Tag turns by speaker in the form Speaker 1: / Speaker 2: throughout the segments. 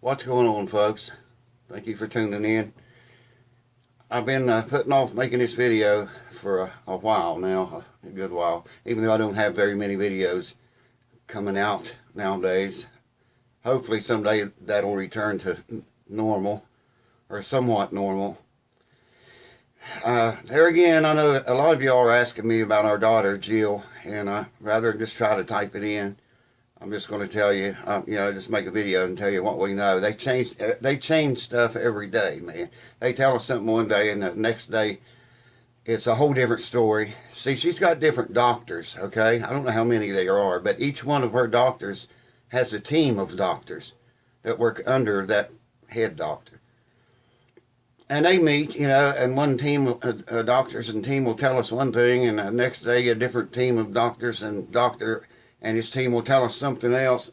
Speaker 1: What's going on, folks? Thank you for tuning in. I've been putting off making this video for a while now, a good while, even though I don't have very many videos coming out nowadays. Hopefully someday that'll return to normal, or somewhat normal. There again, I know a lot of y'all are asking me about our daughter, Jill, and rather than just try to type it in, I'm just going to tell you, just make a video and tell you what we know. They change stuff every day, man. They tell us something one day, and the next day, it's a whole different story. See, she's got different doctors, okay? I don't know how many there are, but each one of her doctors has a team of doctors that work under that head doctor. And they meet, and one team of doctors and team will tell us one thing, and the next day a different team of doctors and doctor and his team will tell us something else.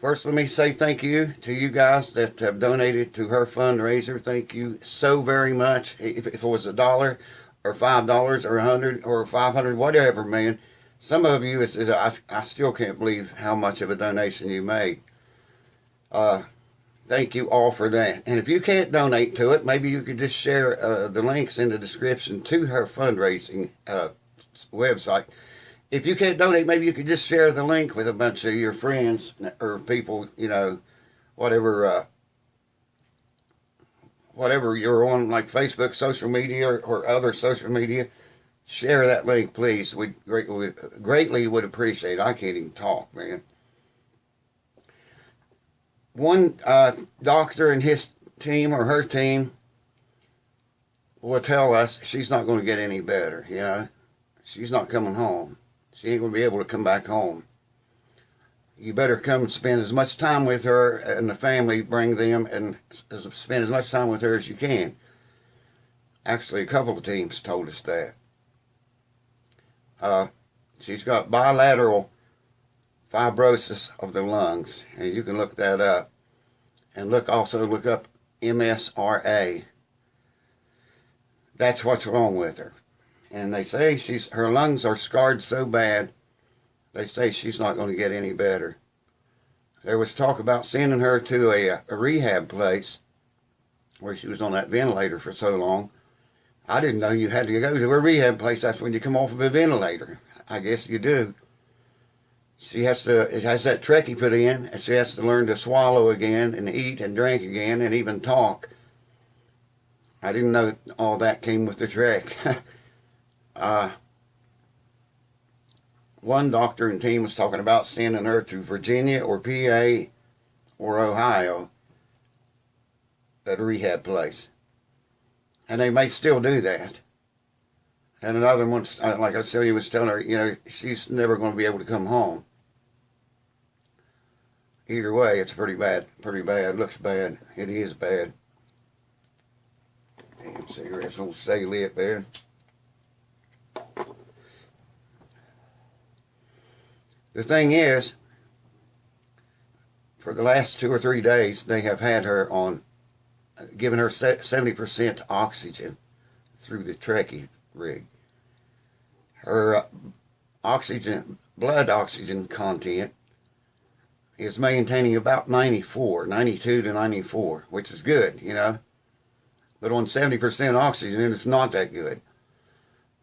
Speaker 1: First, let me say thank you to you guys that have donated to her fundraiser. Thank you so very much. If it was $1 or $5 or $100 or $500, whatever, man. Some of you, I still can't believe how much of a donation you made. Thank you all for that. And if you can't donate to it, maybe you could just share the links in the description to her fundraising website. If you can't donate, maybe you could just share the link with a bunch of your friends or people, whatever you're on, like Facebook, social media, or other social media. Share that link, please. We greatly would appreciate it. I can't even talk, man. One doctor and his team or her team will tell us she's not going to get any better, She's not coming home. She ain't going to be able to come back home. You better come and spend as much time with her and the family, bring them, and spend as much time with her as you can. Actually, a couple of teams told us that. She's got bilateral fibrosis of the lungs, and you can look that up. And also look up MSRA. That's what's wrong with her. And they say her lungs are scarred so bad, they say she's not going to get any better. There was talk about sending her to a rehab place where she was on that ventilator for so long. I didn't know you had to go to a rehab place. That's when you come off of a ventilator. I guess you do. It has that trachea put in, and she has to learn to swallow again and eat and drink again and even talk. I didn't know all that came with the trach. One doctor and team was talking about sending her to Virginia or PA or Ohio at a rehab place. And they may still do that. And another one, like I said, he was telling her, she's never going to be able to come home. Either way, it's pretty bad. Looks bad. It is bad. Damn cigarettes don't stay lit, man. The thing is, for the last 2 or 3 days, they have had her on, giving her 70% oxygen through the trachea rig. Her blood oxygen content is maintaining about 92 to 94, which is good, But on 70% oxygen, it's not that good.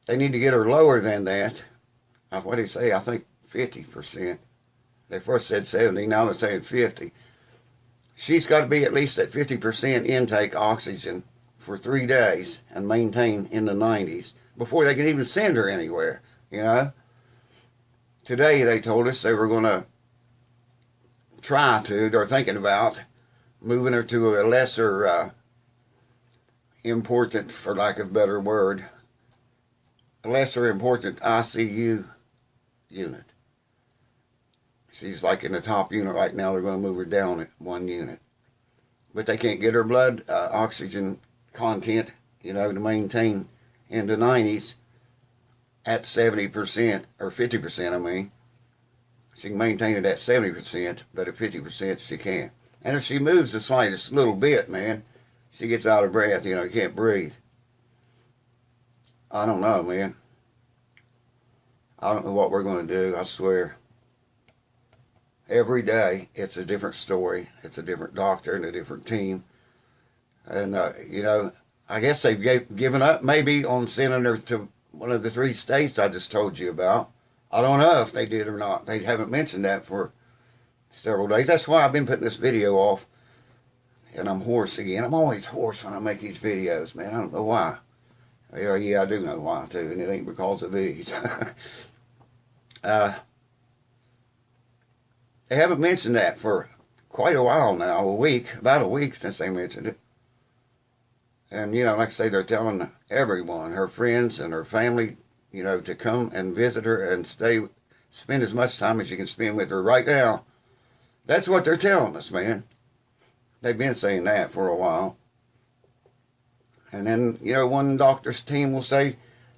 Speaker 1: They need to get her lower than that. What did he say? I think 50%. They first said 70, now they're saying 50. She's got to be at least at 50% intake oxygen for 3 days and maintain in the 90s before they can even send her anywhere, Today they told us they were going to they're thinking about moving her to a lesser important, for lack of a better word, a lesser important ICU unit. She's like in the top unit right now. They're going to move her down 1 unit. But they can't get her blood oxygen content, to maintain in the 90s at 70%, or 50%, I mean. She can maintain it at 70%, but at 50% she can't. And if she moves the slightest little bit, man, she gets out of breath, can't breathe. I don't know, man. I don't know what we're going to do, I swear. every day it's a different story. It's a different doctor and a different team. And, you know, I guess they've given up maybe on sending her to one of the 3 states I just told you about. I don't know if they did or not. They haven't mentioned that for several days. That's why I've been putting this video off. And I'm hoarse again. I'm always hoarse when I make these videos, man. I don't know why. Yeah, I do know why, too. And it ain't because of these. They haven't mentioned that for quite a while now. About a week since they mentioned it. And, you know, like I say, they're telling everyone, her friends and her family, you know, to come and visit her and spend as much time as you can spend with her right now. That's what they're telling us, man. They've been saying that for a while. And then, you know, one doctor's team will say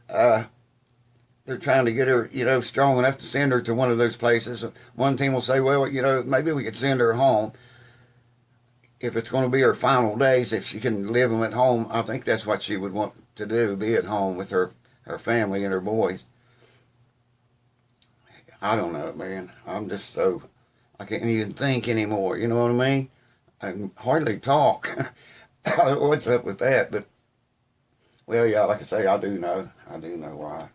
Speaker 1: they're trying to get her, you know, strong enough to send her to one of those places. One team will say, well, you know, maybe we could send her home. If it's going to be her final days, if she can live them at home, I think that's what she would want to do, be at home with her family and her boys. I don't know, man. I'm just so, I can't even think anymore, you know what I mean? I can hardly talk. I don't know what's up with that, but, well, yeah, like I say, I do know why.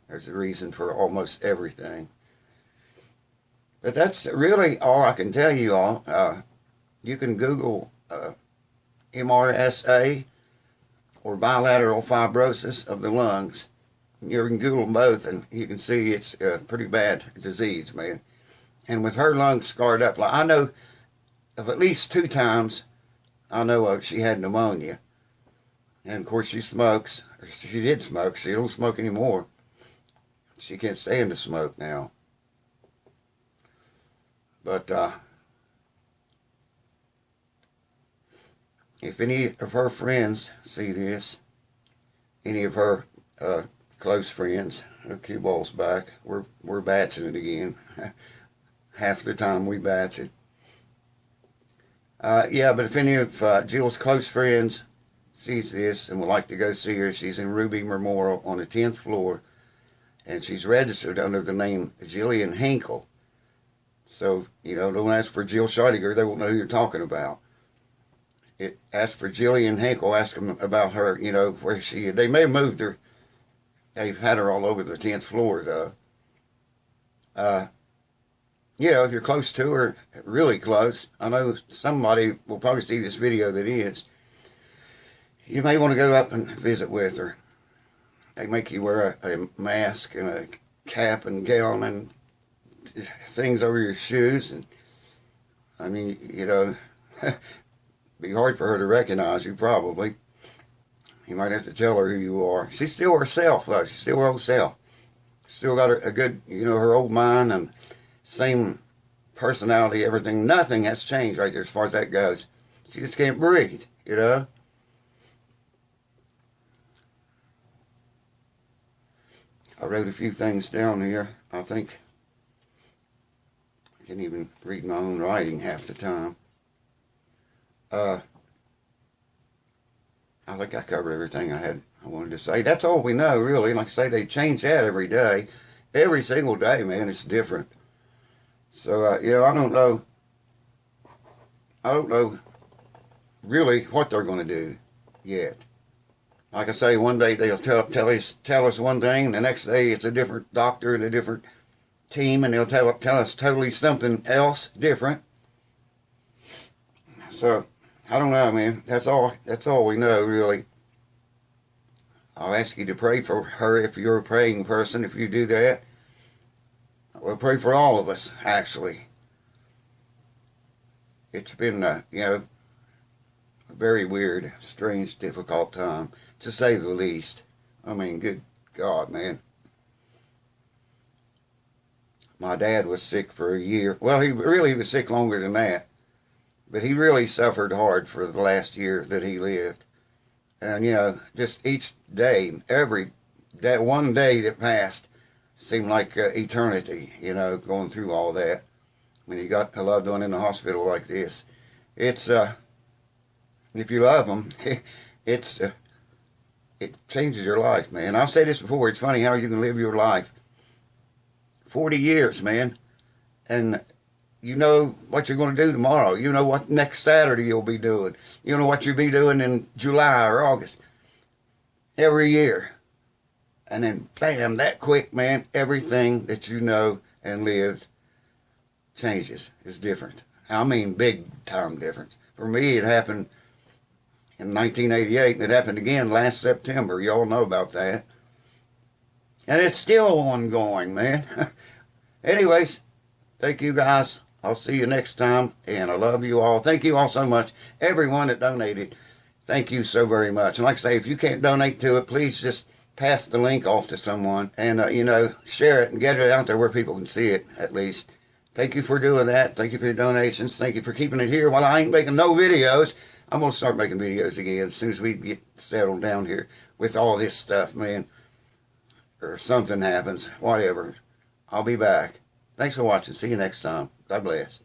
Speaker 1: There's a reason for almost everything. But that's really all I can tell you all. You can Google MRSA or bilateral fibrosis of the lungs. You can Google them both, and you can see it's a pretty bad disease, man. And with her lungs scarred up, like I know of at least 2 times, I know of she had pneumonia. And of course she smokes. She did smoke. She don't smoke anymore. She can't stand to smoke now. But if any of her friends see this, any of her close friends, cue ball's back. We're batching it again. Half the time we batch it. Yeah, but if any of Jill's close friends sees this and would like to go see her, she's in Ruby Memorial on the 10th floor, and she's registered under the name Jillian Hinkle. So, you know, don't ask for Jill Scheidegger. They won't know who you're talking about. Ask for Jillian Hinkle. Ask them about her, you know, where they may have moved her. They've had her all over the 10th floor, though. You know, if you're close to her, really close, I know somebody will probably see this video that is. You may want to go up and visit with her. They make you wear a mask and a cap and gown and things over your shoes. And I mean, you know, be hard for her to recognize you, probably. You might have to tell her who you are. She's still herself, though. She's still her old self. Still got a good, you know, her old mind and same personality, everything. Nothing has changed right there as far as that goes. She just can't breathe, you know. I wrote a few things down here. I think I can't even read my own writing half the time. I think I covered everything I wanted to say. That's all we know, really. Like I say, they change that every day. Every single day, man, it's different. So, you know, I don't know really what they're going to do yet. Like I say, one day they'll tell us one thing, and the next day it's a different doctor and a different team, and they'll tell us totally something else different. So, I don't know, man. That's all we know, really. I'll ask you to pray for her if you're a praying person. If you do that, we'll pray for all of us, actually. It's been, you know, a very weird, strange, difficult time, to say the least. I mean, good God, man. My dad was sick for a year. Well, he really was sick longer than that. But he really suffered hard for the last year that he lived. And, you know, just each day, one day that passed seemed like eternity, you know, going through all that. When you got a loved one in the hospital like this, it's, if you love them, it changes your life, man. I've said this before. It's funny how you can live your life 40 years, man, and You know what you're going to do tomorrow. You know what next Saturday you'll be doing. You know what you'll be doing in July or August. Every year. And then, bam, that quick, man, everything that you know and lived changes. It's different. I mean, big time difference. For me, it happened in 1988, and it happened again last September. You all know about that. And it's still ongoing, man. Anyways, thank you guys. I'll see you next time, and I love you all. Thank you all so much. Everyone that donated, thank you so very much. And like I say, if you can't donate to it, please just pass the link off to someone and, you know, share it and get it out there where people can see it, at least. Thank you for doing that. Thank you for your donations. Thank you for keeping it here while I ain't making no videos. I'm going to start making videos again as soon as we get settled down here with all this stuff, man. Or something happens, whatever. I'll be back. Thanks for watching. See you next time. God bless.